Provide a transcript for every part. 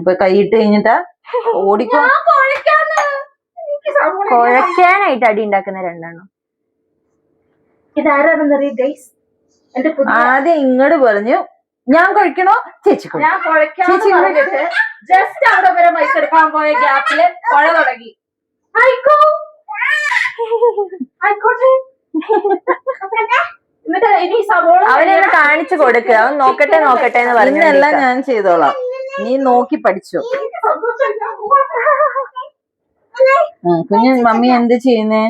ഇപ്പൊ കൈയിട്ട് കഴിഞ്ഞിട്ടാ ഓടിക്കോ. കുഴക്കാനായിട്ട് അടി ഉണ്ടാക്കുന്ന രണ്ടെണ്ണം. ഇതാരാണെന്നറിയ ഗൈസ്? ആദ്യം ഇങ്ങോട്ട് പറഞ്ഞു ഞാൻ കഴിക്കണോ ചേച്ചി? ഞാൻ കുഴക്കാന്ന് പറഞ്ഞിട്ട് ജസ്റ്റ് അവിടെ വരെ മൈക്കെടുക്കാൻ പോയ ഗ്യാപ്പില് കുഴ തുടങ്ങി. ആയിക്കോട്ടെ. എന്നിട്ട് ഇനി സവോള അവനൊന്ന് കാണിച്ചു കൊടുക്കുക. അവൻ നോക്കട്ടെ എന്ന് പറഞ്ഞു. എല്ലാം ഞാൻ ചെയ്തോളാം, നീ നോക്കി പഠിച്ചോ. കുഞ്ഞു മമ്മി എന്ത് ചെയ്യുന്നേ?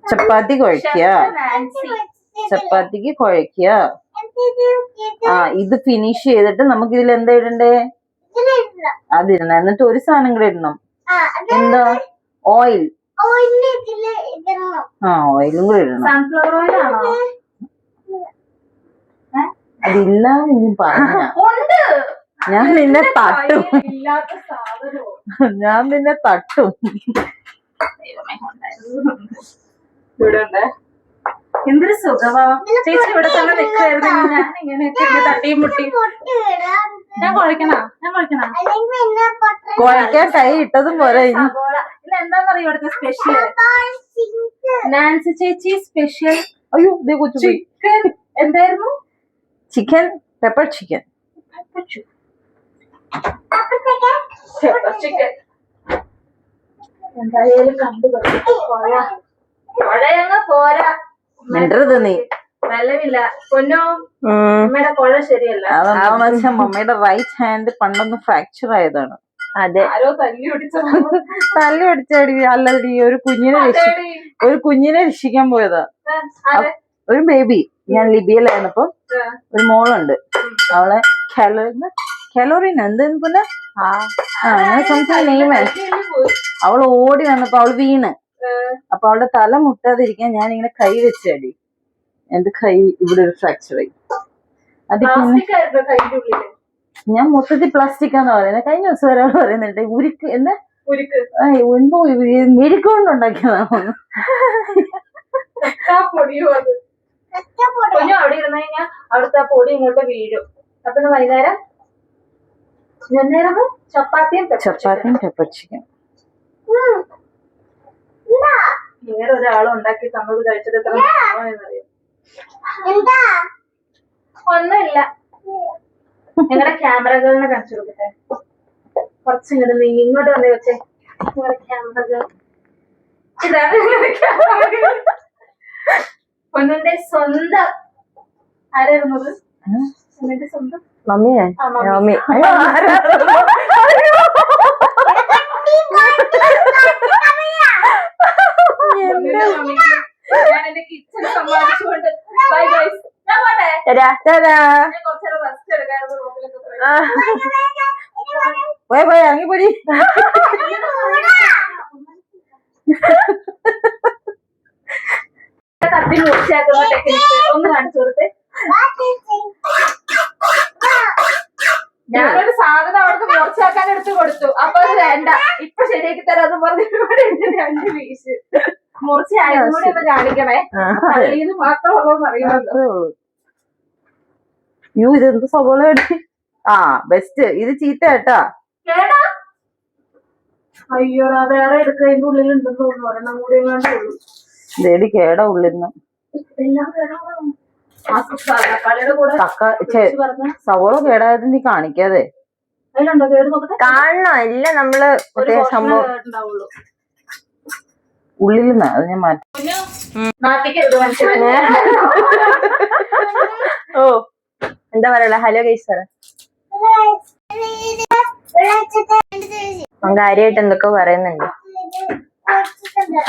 ചപ്പാത്തി കുഴക്കുക, ചപ്പാത്തിക്ക് കുഴക്കുക. ഇത് ഫിനിഷ് ചെയ്തിട്ട് നമുക്ക് ഇതിൽ എന്താ ഇടണ്ടേ? അതിടണം. എന്നിട്ട് ഒരു സാധനം കൂടെ ഇടണം. എന്താ? ഓയിൽ. ഓയിലും കൂടെ ഇടണം. സൺഫ്ലവർ ഓയിൽ ആണോ? അതില്ല എന്ന് പറഞ്ഞ ഞാൻ നിന്നെ തട്ടും. ഞാൻ നിന്നെ തട്ടും. എന്തൊരു സുഖമാ ചേച്ചി. ഇവിടെ തന്നെ നിൽക്കുവായിരുന്നു. ഞാൻ ഇങ്ങനെയൊക്കെ തട്ടിയും മുട്ടി. ഞാൻ കുഴക്കണോ? കുഴക്കാൻ കൈ ഇട്ടതും പോരെ. എന്താന്നറിയോ ഇവിടുത്തെ സ്പെഷ്യൽ? നാൻസി ചേച്ചി സ്പെഷ്യൽ. അയ്യോ ഇതേ കൊച്ചു ചിക്കൻ. എന്തായിരുന്നു? Chicken, pepper chicken. ചിക്കൻ എന്തായാലും കണ്ടുപിടിച്ചു. കുഴയങ്ങ് പോരാ. മിണ്ടരുത് നീ. വെള്ളമില്ല പൊന്നോ. അമ്മയുടെ കുഴ ശരിയല്ല. അതെന്താന്ന് വെച്ചാൽ മമ്മിയുടെ റൈറ്റ് ഹാൻഡ് പണ്ടൊന്ന് ഫ്രാക്ചർ ആയതാണ്. അതെ. ആരോ തല്ലി ഒടിച്ചടി. അല്ലടി, ഒരു കുഞ്ഞിനെ രക്ഷിക്കാൻ പോയതാ. ഒരു ബേബി. ഞാൻ ലിബിയയിലായിരുന്നപ്പോ ഒരു മോളുണ്ട്. അവളെ കലോറിൻ എന്തെന്ന് പിന്നെ അങ്ങനെ സംതിങ് നെയ്മ. അവൾ ഓടി വന്നപ്പോ അവള് വീണ്. അപ്പൊ അവളുടെ തല മുട്ടാതിരിക്കാൻ ഞാൻ ഇങ്ങനെ കൈ വെച്ചടി. എന്റെ കൈ ഇവിടെ ഒരു ഫ്രാക്ചർ ആയി. അത് പിന്നെ ഞാൻ മൊത്തത്തിൽ പ്ലാസ്റ്റിക്കാന്ന് പറയുന്നത്. കഴിഞ്ഞ ദിവസം ഒരാൾ പറയുന്നുണ്ട് ഉരുക്ക് എന്താ എന്തോ മെഴുക്കുകൊണ്ടുണ്ടാക്കിയതാണോ? അവിടെ ഇരുന്ന് കഴിഞ്ഞാൽ അവിടുത്തെ പൊടി ഇങ്ങോട്ട് വീഴും. അപ്പൊ വൈകുന്നേരം ചപ്പാത്തിയും പെപ്പർ ചിക്കൻ. വേറെ ഒരാളും ഉണ്ടാക്കി തന്നത് കഴിച്ചത് എത്ര എന്നറിയാം. ഒന്നുമില്ല. ഞങ്ങളുടെ ക്യാമറകളിനെ കാണിച്ചു കൊടുക്കട്ടെ. കുറച്ചിങ്ങോട്ട് നീങ്ങി ഇങ്ങോട്ട് വന്നേ വെച്ചേ. ഞങ്ങളുടെ ക്യാമറകൾ ഇതാണ്. പൊന്നിന്റെ സ്വന്തം ആരായിരുന്നത്? പൊന്നിന്റെ സ്വന്തം മമ്മിയെ. മമ്മി ഞാൻ എന്റെ കിച്ചൺ സമ്മാനിച്ചുകൊണ്ട് ബൈ ഗൈസ്. ഞാൻ പോട്ടെ. കുറച്ചേരം റെസ്റ്റ് എടുക്കാറുണ്ട്. റൂമിലൊക്കെ പോയി ഇറങ്ങിപ്പോടി. തട്ടി മൂർച്ചയാക്കുന്ന ടെക്നിക്ക് ഒന്ന് കാണിച്ചു കൊടുത്തേ. ഞാനൊരു സാധനം അവർക്ക് മൂർച്ചയാക്കാൻ എടുത്തു കൊടുത്തു. അപ്പൊ അത് വേണ്ട, ഇപ്പൊ ശരിയാക്കി തരാന്ന് പറഞ്ഞു രണ്ട് പീസ് മൂർച്ചയായതും കൂടി ഒന്ന് കാണിക്കണേ. പള്ളിയിൽ മാത്രമുള്ളൂ അറിയാമല്ലോ. ഇതെന്ത് സവോള ബെസ്റ്റ്. ഇത് ചീത്ത കേട്ടാ. കേടാ. അയ്യോടാ, വേറെ എടുക്കുന്നതിന്റെ ഉള്ളിലുണ്ടെന്ന് തോന്നുന്നു. ഒരെണ്ണം കൂടി എങ്ങാണ്ടേ ഉള്ളൂ. ദേടി കേടാ ഉള്ളിന്ന്. സവോള കേടായത് നീ കാണിക്കാതെ. അതിലുണ്ടോ കേട്? നോക്കട്ടെ. കാണണോ? എല്ലാം നമ്മള് സംഭവം ഉള്ളിൽ നിന്ന് അത് ഞാൻ മാറ്റി. ഓ എന്താ പറയല? ഹലോ ഗൈസ് പറ. കാര്യമായിട്ട് എന്തൊക്കെ പറയുന്നുണ്ട്.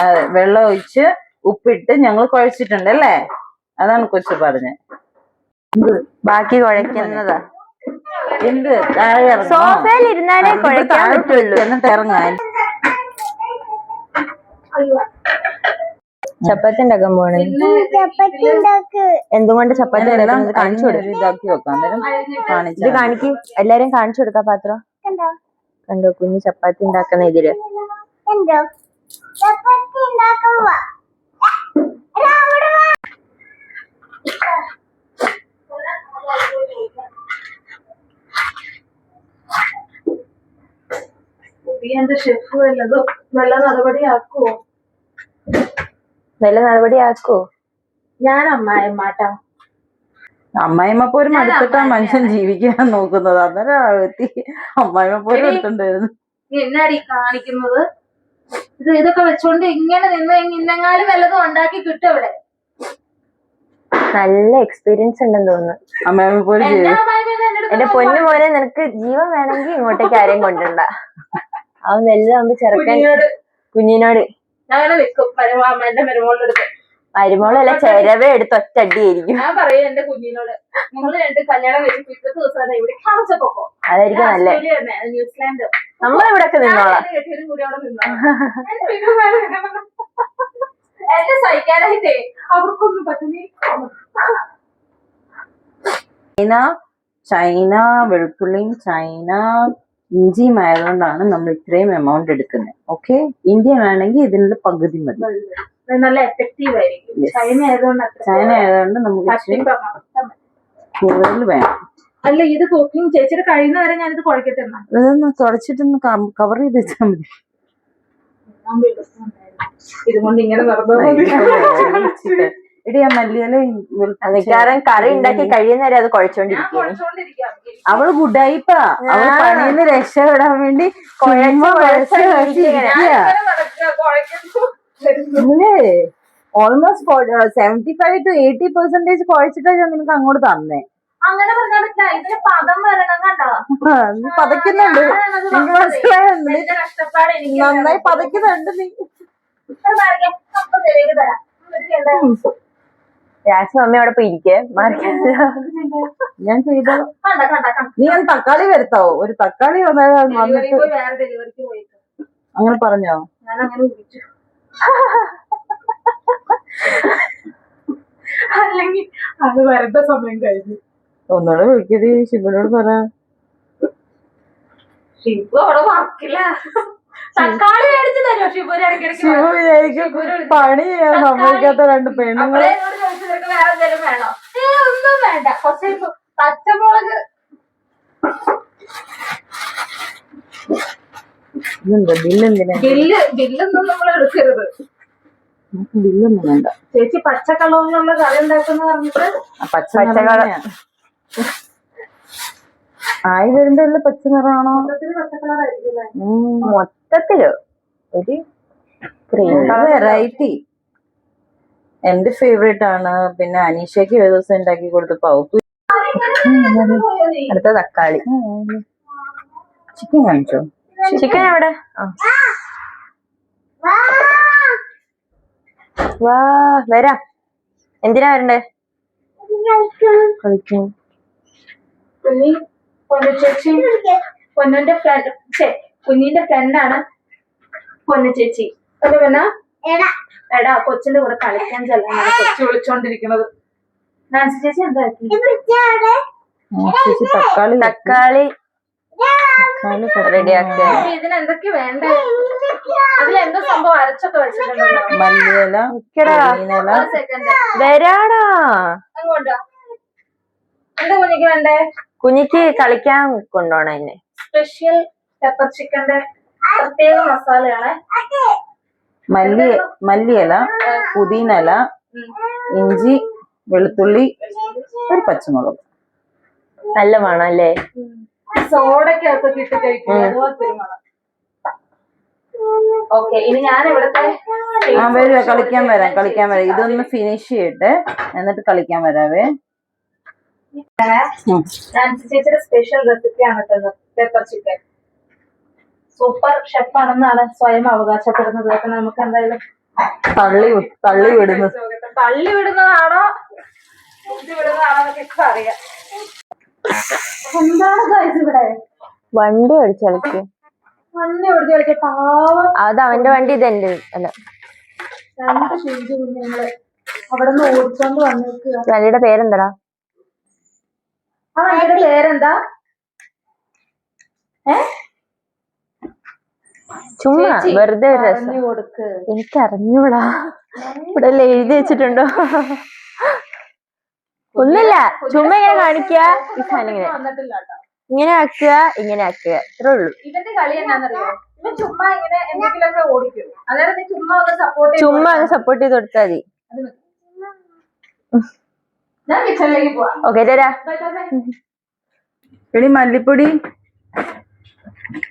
അതെ, വെള്ളം ഒഴിച്ച് ഉപ്പിട്ട് ഞങ്ങൾ കുഴച്ചിട്ടുണ്ട് അല്ലേ? അതാണ് കൊച്ചു പറഞ്ഞത്. ബാക്കി കുഴക്കുന്നതാ. എന്ത് താഴെ സോഫയിൽ ഇരുന്നാലേ കുഴക്കാൻ പറ്റുള്ളൂ. എന്നിട്ട് ഇറങ്ങാൻ. ചപ്പാത്തി ഉണ്ടാക്കാൻ പോണേ. എന്തുകൊണ്ട് ചപ്പാത്തി ഉണ്ടാക്കുന്നത് കാണിച്ചു കൊടുക്കും. ഇതാക്കി വെക്കാം. ഇത് കാണിക്ക്. എല്ലാരും കാണിച്ചു കൊടുക്കാം പാത്രം. കണ്ടോ കുഞ്ഞ് ചപ്പാത്തി ഉണ്ടാക്കുന്ന ഇതില്. പുതിയ ഷെഫ് വല്ലതും നല്ല നടപടിയാക്കുവോ? വല്ല നടപടിയാക്കോ? ഞാൻ അമ്മായിമാട്ടാ. അമ്മായിമ്മ പോലും അടുത്തിട്ടാ മനുഷ്യൻ ജീവിക്കാൻ നോക്കുന്നത്. അന്നേരം എത്തി അമ്മായിമ്മ പോലും എടുത്തുണ്ടായിരുന്നു. എന്നാടി കാണിക്കുന്നത്? ഇതൊക്കെ വെച്ചോണ്ട് ഇങ്ങനെ നിന്ന് ഇന്നെങ്ങാലും വല്ലതും ഉണ്ടാക്കി കിട്ടും ഇവിടെ. നല്ല എക്സ്പീരിയൻസ് ഉണ്ടെന്ന് തോന്നുന്നു. അമ്മായിമ്മ പോലും ചെയ്തു. എന്റെ പൊന്നു മോനെ, നിനക്ക് ജീവൻ വേണമെങ്കിൽ ഇങ്ങോട്ടേക്ക് ആരെയും കൊണ്ടുണ്ട. അവൻ വലുതാവുമ്പോ ചെറുക്കൻ കുഞ്ഞിനോട് അങ്ങനെ നിൽക്കും. എന്റെ മരുമോളുടെ അടുത്ത് മരുമോളല്ല ചെരവേ എടുത്ത് ഒറ്റടിയായിരിക്കും. ഞാൻ പറയും എന്റെ കുഞ്ഞിനോട്, നിങ്ങൾ രണ്ട് കല്യാണം വെച്ച് പിറ്റത്തെ ദിവസം ഇവിടെ താമസപ്പോക്കോ. അതായിരിക്കും നല്ലേ. ന്യൂസിലാൻഡ് നമ്മളിവിടൊക്കെ നിന്നോളാം. കെട്ടിയതും കൂടി അവിടെ നിന്നോ. എന്നെ സഹിക്കാനായിട്ടേ അവർക്കൊന്നും പറ്റുന്നേ. ചൈന വെളുത്തുള്ളിയും ചൈന ഇഞ്ചിയും ആയതുകൊണ്ടാണ് നമ്മൾ ഇത്രയും എമൗണ്ട് എടുക്കുന്നത്. ഓക്കെ, ഇന്ത്യൻ ആണെങ്കിൽ ഇതിനുള്ള പകുതി മതി. നല്ല എഫക്റ്റീവ് ആയിരിക്കും. ചൈന ആയതുകൊണ്ട് നമുക്ക് കൂടുതൽ വേണം. അല്ല, ഇത് കുക്കിംഗ് ചേച്ചിയുടെ കഴിയുന്ന വരെ ഞാനിത് കുഴക്കട്ടെ. ഇതൊന്ന് തുടച്ചിട്ടൊന്ന് കവർ ചെയ്ത് വെച്ചാൽ മതി. ഇതുകൊണ്ട് ഇങ്ങനെ എടി ആ മല്ലിയില മിക്കവാറും കറി ഉണ്ടാക്കി കഴിയുന്നവരെ അത് കുഴച്ചോണ്ടിരിക്കുകയാണ്. അവള് ഗുഡായിപ്പാ. അവള് പണിന്ന് രക്ഷപ്പെടാൻ വേണ്ടി അല്ലേ ഓൾമോസ്റ്റ് 75 to 80% കുഴച്ചിട്ടാ ഞാൻ നിനക്ക് അങ്ങോട്ട് തന്നേ. അങ്ങനെ പറഞ്ഞാൽ പറ്റില്ല. ഇതിന് പദം വരണം കണ്ടോ? പതയ്ക്കുന്നുണ്ട്. എനിക്ക് മനസ്സിലായുണ്ട്. നന്നായി പതയ്ക്കുന്നുണ്ട് നീ. രാശി മമ്മി അവിടെ പോയി ഇരിക്കേ. ഞാൻ ചെയ്തോ. നീ ഞാൻ തക്കാളി വരുത്താവോ? ഒരു തക്കാളി വന്നിട്ട് അങ്ങനെ പറഞ്ഞോ? അല്ലെങ്കിൽ അത് വരേണ്ട സമയം കഴിഞ്ഞു. ഒന്നുകൂടെ വിളിക്കടി. ശിവനോട് പറ. ഷിബു അവിടെ വർക്കില്ല. തക്കാളി മേടിച്ചു തരുമോ ഷിബു? ശിവ വിചാരിക്കും പണി ചെയ്യാൻ സമ്മതിക്കാത്ത രണ്ട് പെണ്ണുങ്ങളെ. വേറെ എന്തെങ്കിലും വേണോ? ഒന്നും വേണ്ട. കുറച്ച് പച്ചമുളക് ബില്ലൊന്നും നമ്മൾ എടുക്കരുത്. ബില്ലൊന്നും വേണ്ട ചേച്ചി. പച്ച കളറിലുള്ള കറി ഉണ്ടാക്കുന്ന പറഞ്ഞിട്ട് പച്ചക്കളർ ആയി വരുമ്പോ പച്ച നിറമാണോ? മൊത്തത്തില് ഒരു വെറൈറ്റി. എന്റെ ഫേവറേറ്റ് ആണ്. പിന്നെ അനീഷയ്ക്ക് ഒരു ദിവസം ഉണ്ടാക്കി കൊടുത്തപ്പോ അടുത്ത തക്കാളി. ചിക്കൻ കാണിച്ചോ? ചിക്കൻ എവിടെ? വാ വരാ. എന്തിനാ വരണ്ടേ? കളിക്കും. പൊന്നു ചേച്ചി പൊന്നിന്റെ ഫ്രണ്ട്. കുഞ്ഞിന്റെ ഫ്രണ്ടാണ് പൊന്നു ചേച്ചി. അത് പിന്നെ എടാ കൊച്ചിന്റെ കൂടെ കളിക്കാൻ ചെല്ലാനാണ് കൊച്ചു വിളിച്ചോണ്ടിരിക്കുന്നത്. നാൻസി ചേച്ചി എന്താക്കി? തക്കാളി റെഡിയാക്കുക. ഇതിനെന്തൊക്കെ വേണ്ടേ? അതിലെന്തോ സംഭവം അരച്ചൊക്കെ വെച്ചിട്ടുണ്ടല്ലോ. മല്ലിയില വരാടാ. അങ്ങോട്ടാ. എന്താ കുഞ്ഞിക്ക് വേണ്ടേ? കുഞ്ഞിക്ക് കളിക്കാൻ കൊണ്ടുപോണം. എന്നെ സ്പെഷ്യൽ പെപ്പർ ചിക്കന്റെ പ്രത്യേക മസാലയാണ്. മല്ലിയില, പുതിനയില, ഇഞ്ചി, വെളുത്തുള്ളി, ഒരു പച്ചമുളക്. നല്ല മണം അല്ലേ? സോഡയ്ക്കകത്തൊക്കെ ഇട്ട് കഴിക്കും. അതുപോലത്തെ ഒരു മണം. ഓക്കെ, ഇനി ഞാൻ ഇവിടുത്തെ വരുവാ. കളിക്കാൻ വരാം. ഇതൊന്ന് ഫിനിഷ് ചെയ്തിട്ട് എന്നിട്ട് കളിക്കാൻ വരാവേ. നാൻസി ചേച്ചിയുടെ സ്പെഷ്യൽ റെസിപ്പിയാണ് പെപ്പർ ചിക്കൻ. സൂപ്പർ ഷെഫ് ആണെന്നാണ് സ്വയം അവകാശപ്പെടുന്നത്. അതൊക്കെ നമുക്ക് എന്തായാലും തള്ളി വിടുന്നതാണോ എന്നൊക്കെ അറിയാം. എന്താണ് ഇവിടെ വണ്ടി ഓടിച്ച് കളിക്കും. വണ്ടി ഓടിച്ച് കളിച്ച പാവം. അത് അവന്റെ വണ്ടി, ഇതെന്റെ അല്ല. രണ്ട് ഷിഞ്ചു കുഞ്ഞുങ്ങള് അവിടെ നിന്ന് ഓടിച്ചോണ്ട് വന്നിരിക്കുക. വണ്ടിയുടെ പേരെന്താ? ആ വണ്ടിയുടെ പേരെന്താ? ചുമ്മാ വെറുതെ ഒരു രസം. എനിക്ക് അറിഞ്ഞൂടാ. ഇവിടെ എഴുതി വെച്ചിട്ടുണ്ടോ? ഒന്നുമില്ല, ചുമ്മാ ഇങ്ങനെ കാണിക്കുക. ഈ സാധനം ഇങ്ങനെ ആക്കുക, ഇങ്ങനെ ആക്കുക, ഇത്രേ ഉള്ളൂ. ഇവന്റെ കളി എന്നാന്നറിയോ? ഇവൻ ചുമ്മാ ഇങ്ങനെ എന്തെങ്കിലുമൊക്കെ ഓടിക്കും. അന്നേരം നീ ചുമ്മാ ഒന്ന് സപ്പോർട്ട് ചുമ്മാ അങ്ങ് സപ്പോർട്ട് ചെയ്ത് കൊടുത്താൽ മതി. ഞാൻ കിച്ചണിലേക്ക് പോവാം. ഓക്കെ തരാ. എടി മല്ലിപ്പൊടി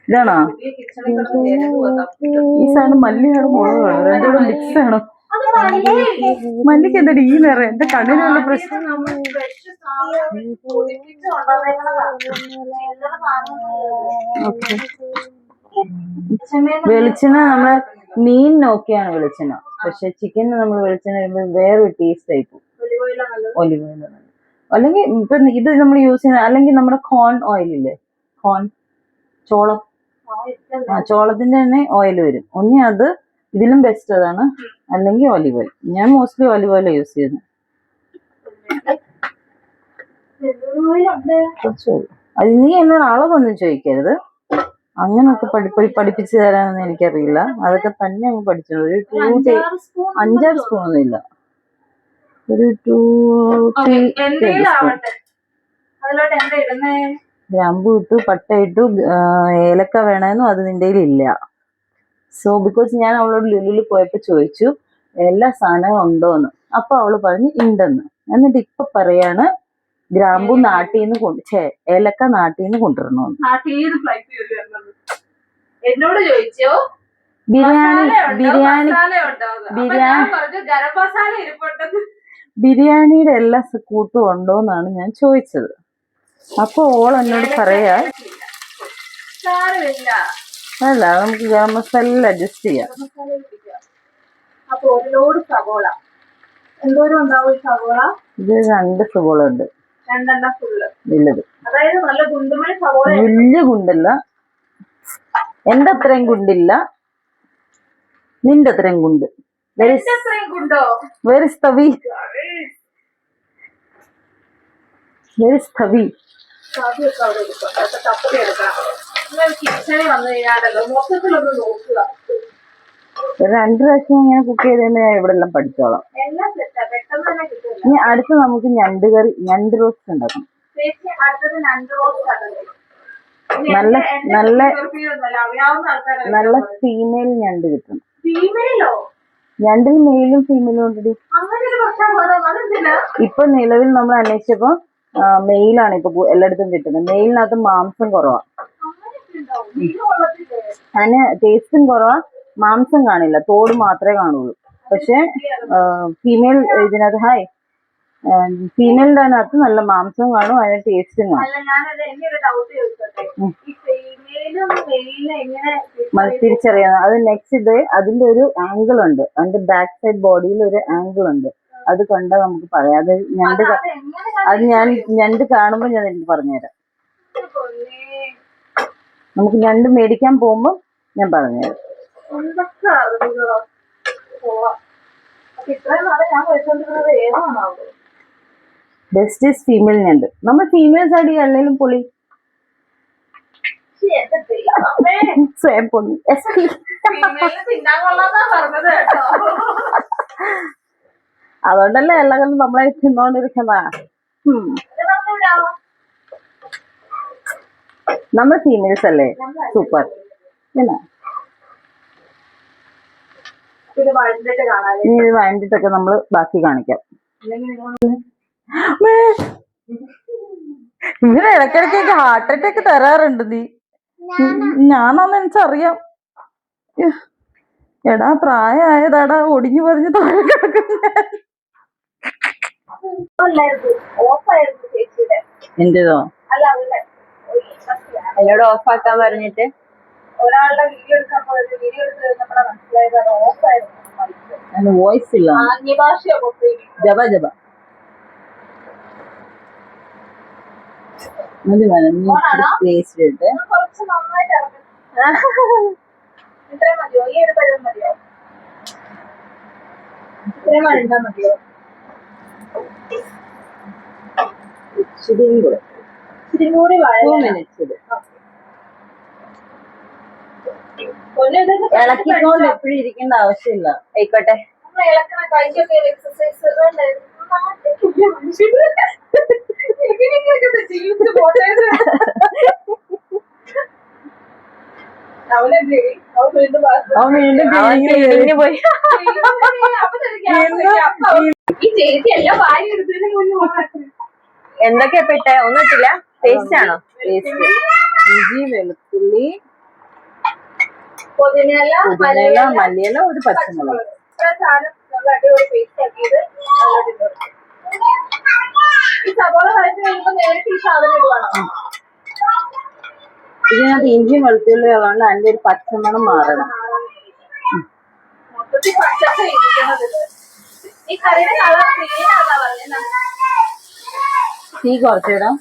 ഇതാണോ ഈ സാധനം? മല്ലിയാണ് മുളകാണ് രണ്ടുകൂടെ മിക്സ് ആണോ? മല്ലിക്ക് എന്താ ഈ നിറം? എന്റെ കണ്ണിനുള്ള പ്രശ്നം. വെളിച്ചെണ്ണ നമ്മള് മീൻ നോക്കിയാണ് വെളിച്ചെണ്ണ, പക്ഷെ ചിക്കന് നമ്മൾ വെളിച്ചെണ്ണ വരുമ്പോൾ വേറൊരു ടേസ്റ്റ് ആയിപ്പോ. ഒലിവ് ഓയിൽ അല്ലെങ്കിൽ ഇപ്പൊ ഇത് നമ്മൾ യൂസ് ചെയ്യുന്ന, അല്ലെങ്കിൽ നമ്മുടെ കോൺ ഓയിൽ ഇല്ലേ, കോൺ ചോളം, ചോളത്തിന്റെ തന്നെ ഓയിൽ വരും. ഒന്നി അത്, ഇതിലും ബെസ്റ്റ് അതാണ്, അല്ലെങ്കിൽ ഒലിവ് ഓയിൽ. ഞാൻ മോസ്റ്റ്ലി ഒലിവ് ഓയിൽ യൂസ് ചെയ്യുന്നത്. അത് നീ എന്നോട് അളവൊന്നും ചോദിക്കരുത്, അങ്ങനൊക്കെ പഠിപ്പിച്ചു തരാനൊന്നും എനിക്കറിയില്ല. അതൊക്കെ തന്നെ അങ്ങ് പഠിച്ചു. ഒരു 5-6 സ്പൂണൊന്നും ഇല്ല, ഒരു 2-3 ഗ്രാമ്പു ഇട്ടു, പട്ട ഇട്ടു, ഏലക്ക വേണമെന്നും അത് നിന്റെ ഇല്ല. സോ ബിക്കോസ് ഞാൻ അവളോട് ലുലുവിൽ പോയപ്പോ ചോദിച്ചു എല്ലാ സാധനങ്ങളും ഉണ്ടോന്ന്. അപ്പൊ അവള് പറഞ്ഞു ഉണ്ടെന്ന്. എന്നിട്ട് ഇപ്പൊ പറയാണ് ഗ്രാമ്പു നാട്ടീന്ന് ഏലക്ക നാട്ടീന്ന് കൊണ്ടുവരണമെന്ന്. എന്നോട് ചോദിച്ചോ ബിരിയാണിയുടെ എല്ലാ കൂട്ടും ഉണ്ടോന്നാണ് ഞാൻ ചോദിച്ചത്. അപ്പൊ ഓൾ എന്നോട് പറയാ അല്ല, നമുക്ക് ഗരം മസാല അഡ്ജസ്റ്റ് ചെയ്യാം. അപ്പൊ ഒരു ലോഡ് സവോള എന്തോരം ഉണ്ടാവും? സവോള ഇത് 2 സവോള ഉണ്ട്, 2 ഫുള്ള് വലുത്. അതായത് നല്ല ഗുണ്ടുമണി സവോള. വലിയ ഗുണ്ടല്ല, എന്റെ അത്രയും ഗുണ്ടില്ല, നിന്റെ അത്രയും ഗുണ്ട്. ഗുണ്ടോ? Where is Tavi? Where is Tavi? കിച്ചണിൽ വന്നു കഴിഞ്ഞാലോ മൊത്തത്തിലൊന്ന് നോക്കുക. 2 പ്രാവശ്യം ഇങ്ങനെ കുക്ക് ചെയ്ത് തന്നെ ഞാൻ ഇവിടെ എല്ലാം പഠിച്ചോളാം. എല്ലാം സെറ്റാ, പെട്ടെന്ന് തന്നെ കിട്ടില്ല. ഇനി അടുത്ത് നമുക്ക് ഞണ്ട് റോസ്റ്റ് ഉണ്ടാക്കണം. ചേച്ചി അടുത്തത് ഞണ്ട് റോസ്റ്റ് ആണല്ലേ? നല്ല ഫീമെയിൽ ഞണ്ട് കിട്ടും. ഫീമെയിലോ? ഞണ്ടിൽ മെയിലും ഫീമെയിലും ഉണ്ടടി. അങ്ങനെ ഒരു പ്രശ്നം അതെന്തിനാ? ഇപ്പൊ നിലവിൽ നമ്മൾ അന്വേഷിച്ചപ്പോ മെയിലാണ് ഇപ്പൊ എല്ലായിടത്തും കിട്ടുന്നത്. മെയിലിനകത്ത് മാംസം കുറവാ, അതിന് ടേസ്റ്റും കുറവാ, മാംസം കാണില്ല, തോട് മാത്രമേ കാണുള്ളൂ. പക്ഷെ ഫീമെയിൽ ഇതിനകത്ത് ഫീമെയിലിന്റെ അതിനകത്ത് നല്ല മാംസവും കാണും, അതിന് ടേസ്റ്റും കാണും. തിരിച്ചറിയാം. അത് നെക്സ്റ്റ് അതിന്റെ ഒരു ആംഗിൾ ഉണ്ട്, അതിന്റെ ബാക്ക് സൈഡ് ബോഡിയിൽ ഒരു ആംഗിൾ ഉണ്ട്. അത് കണ്ടാൽ നമുക്ക് പറയാം. അത് ഞണ്ട് കാണുമ്പോ ഞാൻ എനിക്ക് പറഞ്ഞുതരാം. നമുക്ക് ഞണ്ട് മേടിക്കാൻ പോകുമ്പോ ഞാൻ പറഞ്ഞുതരാം. ബെസ്റ്റ് ഈസ് ഫീമെയിൽ ഞണ്ട്. നമ്മൾ ഫീമെയിൽസ് ആയിട്ട് അല്ലെങ്കിലും പൊളി സ്വയം പൊളി. അതുകൊണ്ടല്ലേ എല്ലാം നമ്മളെ തിന്നോണ്ടിരിക്കുന്നതാ. നമ്മൾ ഫീമെയിൽസ് അല്ലേ, സൂപ്പർ. പിന്നെ ഇനി ഇത് വഴണ്ടിട്ടൊക്കെ നമ്മള് ബാക്കി കാണിക്കാം. ഇങ്ങനെ ഇടയ്ക്കിടയ്ക്കൊക്കെ ഹാർട്ട് അറ്റാക്ക് തരാറുണ്ട് നീ. ഞാനാന്ന് എനിക്കറിയാം. എടാ പ്രായമായതാടാ, ഒടിഞ്ഞു പറഞ്ഞ് താഴെ കിടക്കുന്ന. എന്റേതോ? എന്നോട് ഓഫാക്കാൻ പറഞ്ഞിട്ട് ഒരാളുടെ വീഡിയോ എടുക്കാൻ പോയത്, വീഡിയോ എടുത്ത് നമ്മുടെ മനസ്സിലായത് അത് ഓഫായിരുന്നു. വോയിസ് ഇല്ല, ആംഗ്യഭാഷയോ ജബ ജബ. മതി പേസ്റ്റ് ഇട്ട് കുറച്ച് നന്നായിട്ട് ഇറങ്ങും. ഇത്രയും മതിയോ? ഈ ഒരു പരുവം മതിയോ? ഇത്രയും വഴണ്ടാ മതിയോ? ഇച്ചിരി കൂടി ഇളക്കിക്കൊണ്ട് എപ്പോഴും ഇരിക്കേണ്ട ആവശ്യമില്ല. ആയിക്കോട്ടെ. നമ്മൾ ഇളക്കണ കൈക്കൊക്കെ എക്സസൈസ് ജീവിച്ച് പോട്ടെ. അവനെന്ത് ചെയ്യും? അവൻ വീണ്ടും bathroom അവൻ വീണ്ടും അവൻ cleaning ന് ക്ലീനിങ്ങിന് പോയി. അപ്പൊ ഈ ചേച്ചി എല്ലാം വാരി എടുത്തതിന് മുന്നേ എന്തൊക്കെയാ ഇട്ടെ? ഒന്നും ഇട്ടില്ല. പേസ്റ്റ് ആണോ? പേസ്റ്റ്, ഇഞ്ചി, വെളുത്തുള്ളി, പുതിനയില, പുതിനയില, മല്ലിയില, ഒരു പച്ചമുളക്. ഇത്ര സാധനം നമ്മൾ അടിപൊളി പേസ്റ്റ് ആക്കിയത് അങ്ങോട്ട് ഇട്ട് കൊടുക്കും. ഈ സവാള വഴറ്റി കഴിയുമ്പോൾ നേരിട്ട് ഈ സാധനം ഇടുവാണോ? ഇതിനകത്ത് ഇഞ്ചിയും വെളുത്തുള്ളി ഉള്ളതുകൊണ്ട് അതിന്റെ ഒരു പച്ചമണം മാറണം. മൊത്തത്തിൽ പച്ചപ്പ് ഇരിക്കുന്നത്. ഈ കറിയുടെ കളർ ഗ്രീൻ ആണെന്നാ പറഞ്ഞത്. തീ കുറച്ചിടാം.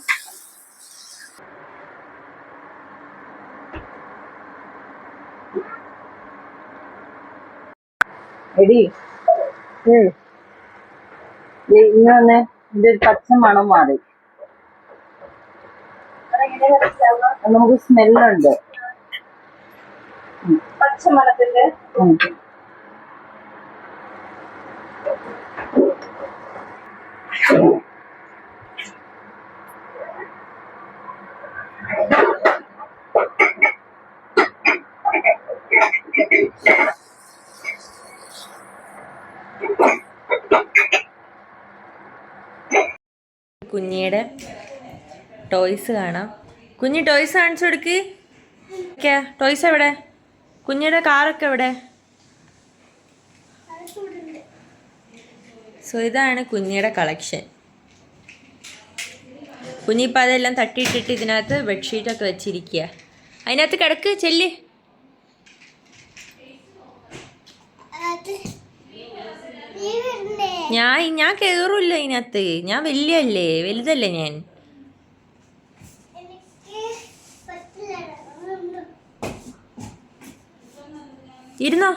എടി ഇങ്ങനെ ഇതിന്റെ ഒരു പച്ച മണം മാറി. നമുക്ക് സ്മെല്ലുണ്ട്. പച്ചമണത്തിന്റെ കുഞ്ഞിയുടെ ടോയ്സ് കാണാം. കുഞ്ഞി ടോയ്സ് കാണിച്ചു കൊടുക്ക്. ടോയ്സ് എവിടെ? കുഞ്ഞിയുടെ കാറൊക്കെ എവിടെ? സോ ഇതാണ് കുഞ്ഞിയുടെ കളക്ഷൻ. കുഞ്ഞിപ്പോൾ അതെല്ലാം തട്ടിയിട്ടിട്ട് ഇതിനകത്ത് ബെഡ്ഷീറ്റൊക്കെ വെച്ചിരിക്കുക. അതിനകത്ത് കിടക്ക് ചെല്ല്. ഞാൻ കയറൂല്ല ഇതിനകത്ത്. ഞാൻ വലിയല്ലേ, വലുതല്ലേ ഞാൻ. ഇരുന്നോ.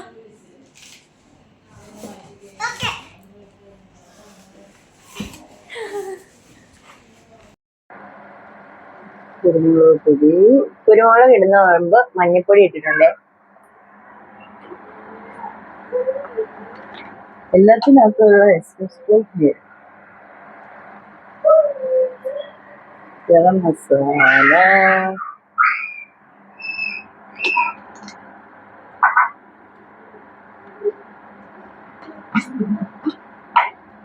കുരുമുളക് പൊടി, കുരുമുളക് ഇടുന്ന മുമ്പ് മഞ്ഞൾപ്പൊടി ഇട്ടിട്ടുണ്ട്. എല്ലാത്തിനകത്തുള്ള ഗരം മസാല,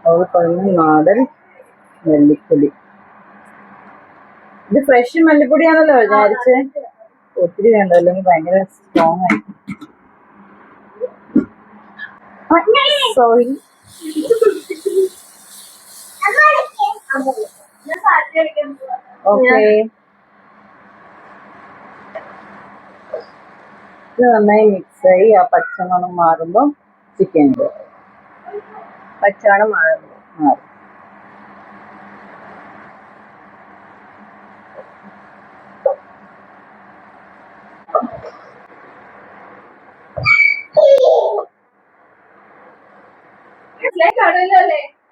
അതുപോലെ നാടൻ മല്ലിപ്പൊടി. ഇത് ഫ്രഷ് മല്ലിപ്പൊടിയാണല്ലോ വിചാരിച്ച്. ഒത്തിരി വേണ്ട, അല്ലെങ്കിൽ ഭയങ്കര സ്ട്രോങ് ആയി. സോറി. ഓക്കെ, ഇത് നന്നായി മിക്സ് ആയി ആ പച്ചമണം മാറുമ്പോ ചിക്കൻ ഇടും. പച്ചവെള്ളം മാറുന്നു. മാറും.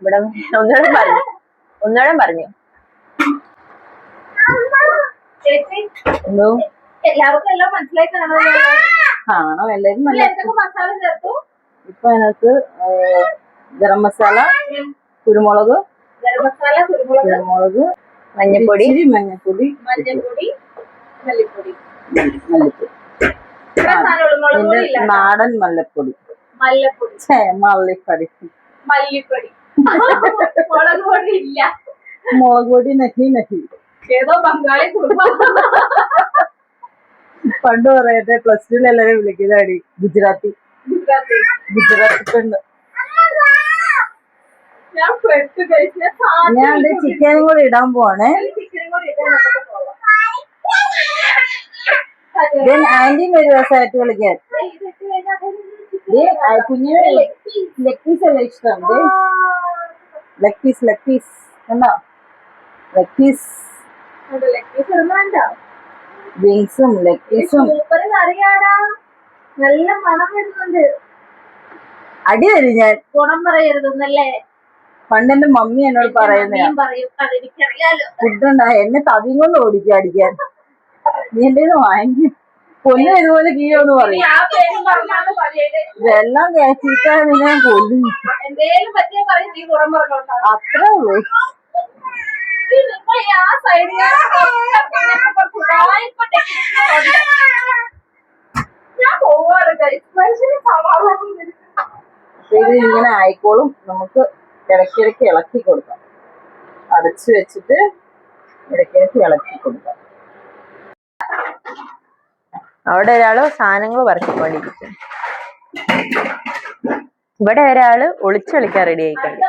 ഇവിടെ ഒന്നോടെ പറഞ്ഞു ചേച്ചി എന്തോ എല്ലാവർക്കും എല്ലാം മനസ്സിലായി കാണുമല്ലോ. കാണാം, എല്ലാരും നല്ല. എന്തൊക്കെ മസാല ചേർത്തു? ഇപ്പൊ അതിനകത്ത് ഗരം മസാല, കുരുമുളക്, ഗരം മസാല, കുരുമുളക്, മഞ്ഞപ്പൊടി, മഞ്ഞപ്പൊടി, മഞ്ഞൾപ്പൊടി, മല്ലിപ്പൊടി. മല്ലിപ്പൊടി, ഇത്ര സാധനമുള്ളൂ. മുളക് പൊടി ഇല്ല. നാടൻ മല്ലപ്പൊടി, മല്ലപ്പൊടി, മല്ലിപ്പൊടി, മല്ലിപ്പൊടി. മുളക് പൊടി ഇല്ല. മുളക് പൊടി നഹി നഹി. ഏതോ ബംഗാളി കുടുംബം. പണ്ട് പറയട്ടെ, പ്ലസ് ടു എല്ലാവരും വിളിക്കുന്നതാടി ഗുജറാത്തി. ഗുജറാത്തി പെണ്ണ്. ഞാൻ ചിക്കനും കൂടി ഇടാൻ പോവാണേ. ആന്റി ഒരു ദിവസമായിട്ട് വിളിക്കാൻ. കുഞ്ഞിന് ലെഗ് പീസ് അല്ലേ ഇഷ്ടം? ലെഗ് പീസ് കണ്ടോ? ലെഗ് പീസ്, വിങ്സും ലെഗ് പീസും. നല്ല മണം വരുന്നുണ്ട്. അടി തരും ഞാൻ. ഗുണം പറയരുതെന്നല്ലേ പണ്ട് എന്റെ മമ്മി എന്നോട് പറയുന്നതാ. പറയും, അതെനിക്കറിയാലോ. ഫുഡുണ്ടാ എന്നെ തവിയും കൊണ്ട് ഓടിക്കും അടിക്കാൻ. നീ എന്റെ വാങ്ങിക്കും. കൊല്ലം ഇതുപോലെ കീഴോന്ന് പറയും. ആ പേരും പറഞ്ഞാണ് പറയല്. വെള്ളം കയറ്റിട്ടാ നിന്നെ കൊല്ലും. എന്തേലും പറ്റിയ പറയും, നീ ഗുണം പറഞ്ഞോട്ടാ. അത്രേ ഉള്ളൂ. നിങ്ങൾ ആ സൈഡിൽ അപ്പൊ ഇത് ഇങ്ങനെ ആയിക്കോളും. നമുക്ക് ഇടയ്ക്കിടയ്ക്ക് ഇളക്കി കൊടുക്കാം. അടച്ചു വെച്ചിട്ട് ഇടയ്ക്കിടയ്ക്ക് ഇളക്കി കൊടുക്കാം. അവിടെ ഒരാള് സാധനങ്ങൾ പറക്കിക്കൊണ്ടിരിക്കും. ഇവിടെ ഒരാള് ഒളിച്ചു കളിക്കാൻ റെഡി ആയിട്ടുണ്ട്.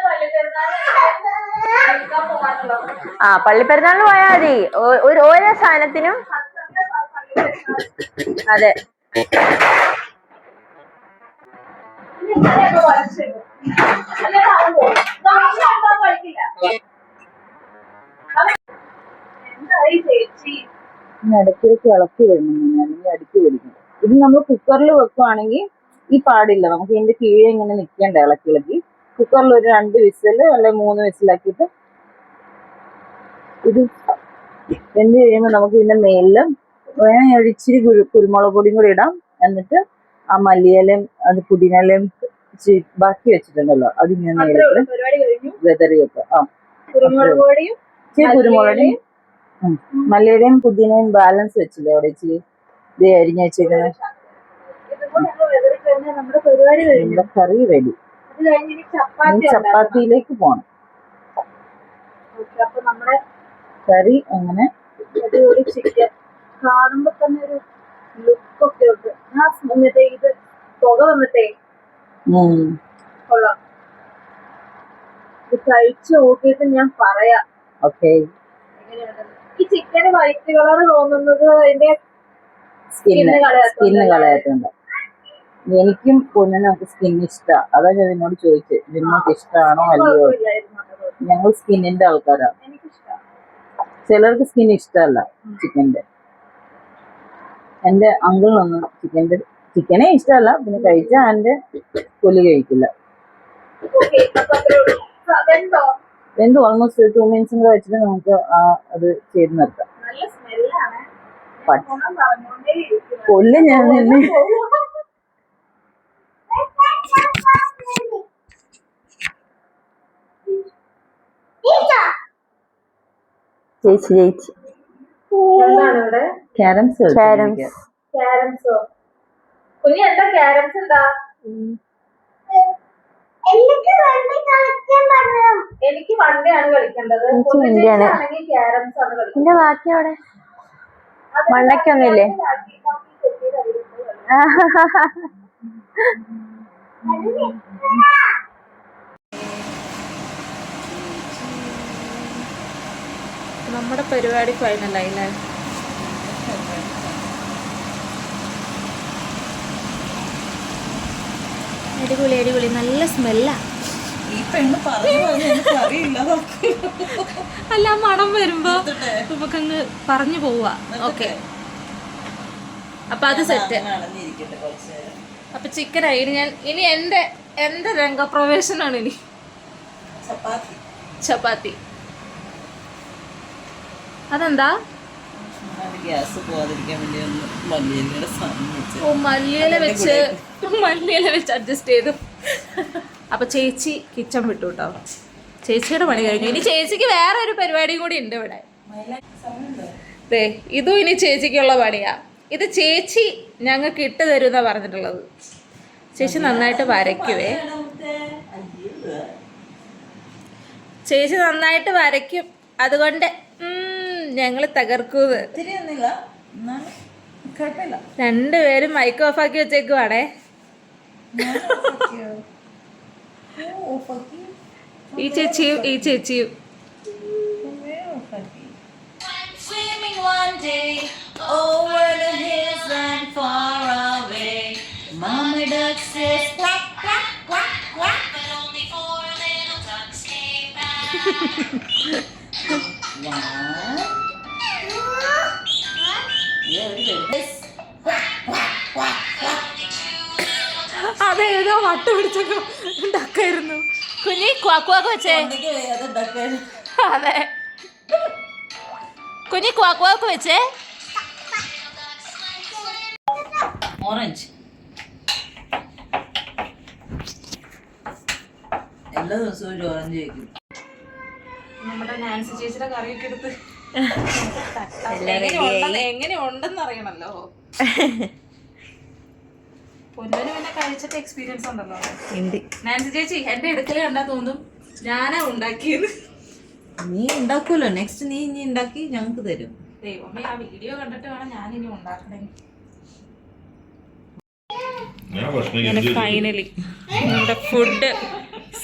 ആ പള്ളിപ്പെരുന്നാളിന് പോയാൽ മതി. ഓരോ സാധനത്തിനും അതെ. ഇടയ്ക്കിടയ്ക്ക് ഇളക്കി വരണം, അല്ലെങ്കിൽ അടുക്കി പിടിക്കും. ഇത് നമ്മൾ കുക്കറിൽ വെക്കുവാണെങ്കിൽ ഈ പാടില്ല. നമുക്ക് ഇതിന്റെ കീഴെ ഇങ്ങനെ നിൽക്കണ്ട. ഇളക്കി കുക്കറിൽ ഒരു 2 വിസിൽ അല്ലെ 3 വിസിലാക്കിയിട്ട് ഇത് വെന്ത് കഴിയുമ്പോൾ നമുക്ക് ഇതിന്റെ മേലിലും വേണമെങ്കിൽ ഇച്ചിരി കുരുമുളക് പൊടിയും കൂടി ഇടാം. എന്നിട്ട് ആ മല്ലിയിലയും അത് പുതിനയിലയും ബാക്കി വെച്ചിട്ടുണ്ടല്ലോ അതിങ്ങനെ നേരിട്ട് വെതറി വെക്കാം. ഇച്ചിരി കുരുമുളകും മല്ലിയുടെയും പുതിനയും ബാലൻസ് വെച്ചില്ലേ അവിടെ ഇച്ചിരി ഇത് അരിഞ്ഞ് വെച്ചേക്കുന്നത്. കറി റെഡി. ചപ്പാത്തിയിലേക്ക് പോണം. കറി അങ്ങനെ ചിക്കൻ കാണുമ്പോ തന്നെ ഒരു ലുക്കൊക്കെ ഉണ്ട്. ഇത് പുക വന്നിട്ടേ കൊള്ളാം. ഇത് കഴിച്ചു നോക്കിയിട്ട് ഞാൻ പറയാം. ഓക്കെ. ഈ ചിക്കന് വൈറ്റ് കളർ തോന്നുന്നത് അതിന്റെ സ്കിന്ന് കളയാത്തുണ്ട്. എനിക്കും പൊന്നിനൊക്കെ സ്കിൻ ഇഷ്ടമാണ്. അതാ ഞാൻ നിന്നോട് ചോദിച്ചത്, നിന്നോക്ക് ഇഷ്ടമാണോ അല്ലയോ. ഞങ്ങൾ സ്കിന്നിന്റെ ആൾക്കാരാണ്. ചിലർക്ക് സ്കിൻ ഇഷ്ടമല്ല ചിക്കന്റെ. എന്റെ അങ്കിളിനൊന്നും ചിക്കനെ ഇഷ്ടമല്ല. പിന്നെ കഴിച്ചാൽ എന്റെ തൊലി കഴിക്കില്ല. വെന്തു ഓൾമോസ്റ്റ് 2 minutes കൂടെ വെച്ചിട്ട് നമുക്ക് അത് ചെയ്ത് നിർത്താം. കൊല്ല് ഞാൻ തന്നെ. ചേച്ചി എന്താണ് ഇവിടെ ക്യാരംസ് ക്യാരംസോ? കുഞ്ഞി എന്താ ക്യാരംസ്? എന്താ എനിക്ക് വണ്ടിയാണ് കളിക്കേണ്ടത്. ക്യാരംസ് ആണ് കളിക്കുന്നത്. ബാക്കി അവിടെ മണ്ടയ്ക്കൊന്നുമില്ലേ? നമ്മുടെ പരിപാടി ഫൈനലായില്ലേ? അടിപൊളി അടിപൊളി. നല്ല സ്മെല്ലാ. അല്ല മണം വരുമ്പോ നമുക്കങ്ങ് പറഞ്ഞു പോവാ. ഓക്കെ, അപ്പൊ അത് സെറ്റ്. അപ്പൊ ചിക്കൻ ആയി. ഇനി എന്റെ രംഗപ്രവേശനാണ്. ഇനി ചപ്പാത്തി. അതെന്താ? മല്ലിയില വെച്ച് അഡ്ജസ്റ്റ് ചെയ്തു. അപ്പൊ ചേച്ചി കിച്ചൺ വിട്ടു കേട്ടോ. ചേച്ചിയുടെ പണി കഴിഞ്ഞു. ഇനി ചേച്ചിക്ക് വേറെ ഒരു പരിപാടിയും കൂടി ഉണ്ട് ഇവിടെ. ഇതും ഇനി ചേച്ചിക്കുള്ള പണിയാ. ഇത് ചേച്ചി ഞങ്ങൾക്ക് ഇട്ട് തരുമെന്നാ പറഞ്ഞിട്ടുള്ളത്. ചേച്ചി നന്നായിട്ട് വരയ്ക്കുവേ. ചേച്ചി നന്നായിട്ട് വരയ്ക്കും. അതുകൊണ്ട് ഞങ്ങള് തകർക്കൂത്. രണ്ടുപേരും മൈക്ക് ഓഫ് ആക്കി വെച്ചേക്കുവാണേ. ഈ ചേച്ചിയും അതേതോ വട്ട് പിടിച്ചൊക്കെ ഉണ്ടാക്കായിരുന്നു. കുഞ്ഞി ക്വാക്ക് വെച്ചേ. അതെ, കുഞ്ഞി ക്വാക്ക് വെച്ചേ. ഓറഞ്ച് എല്ലാ ദിവസവും ഒരു ഓറഞ്ച് കഴിക്കും. നമ്മുടെ നാൻസി ചേച്ചിയുടെ കറിയൊക്കെ എടുത്ത് എങ്ങനെ ഉണ്ടെന്ന് അറിയണല്ലോ. പൊന്നിന് പിന്നെ കഴിച്ചിട്ട് എക്സ്പീരിയൻസ് ഉണ്ടല്ലോ. ഉണ്ട്. നാൻസി ചേച്ചി എന്റെ എടുക്കല് കണ്ടാ തോന്നും ഞാനാ ഉണ്ടാക്കിയത്. നീ ഉണ്ടാക്കുമല്ലോ, നെക്സ്റ്റ് നീ ഇനി ഉണ്ടാക്കി ഞങ്ങൾക്ക് തരും. ദൈവമേ, ആ വീഡിയോ കണ്ടിട്ട് വേണം ഞാനിനി ഉണ്ടാക്കണമെങ്കിൽ. ഫൈനലി നമ്മുടെ ഫുഡ്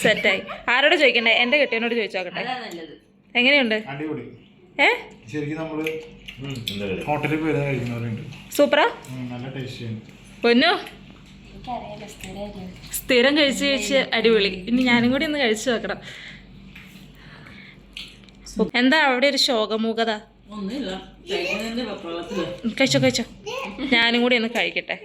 സെറ്റായി. ആരോട് ചോദിക്കണ്ടേ? എന്റെ കെട്ടിയനോട് ചോദിച്ചോക്കട്ടെ. എങ്ങനെയുണ്ട്? ശരിക്കും നമ്മള് ഹോട്ടലിൽ പോയി കഴിക്കുന്നവരുണ്ട്. സൂപ്പറാ? നല്ല ടേസ്റ്റിയാണ്. പൊന്നു സ്ഥിരം കഴിച്ച് കഴിച്ച് അടിപൊളി. ഇനി ഞാനും കൂടി ഒന്ന് കഴിച്ചു നോക്കണം. എന്താ അവിടെ ഒരു ശോകമൂകത? കഴിച്ചോ കഴിച്ചോ, ഞാനും കൂടി ഒന്ന് കഴിക്കട്ടെ.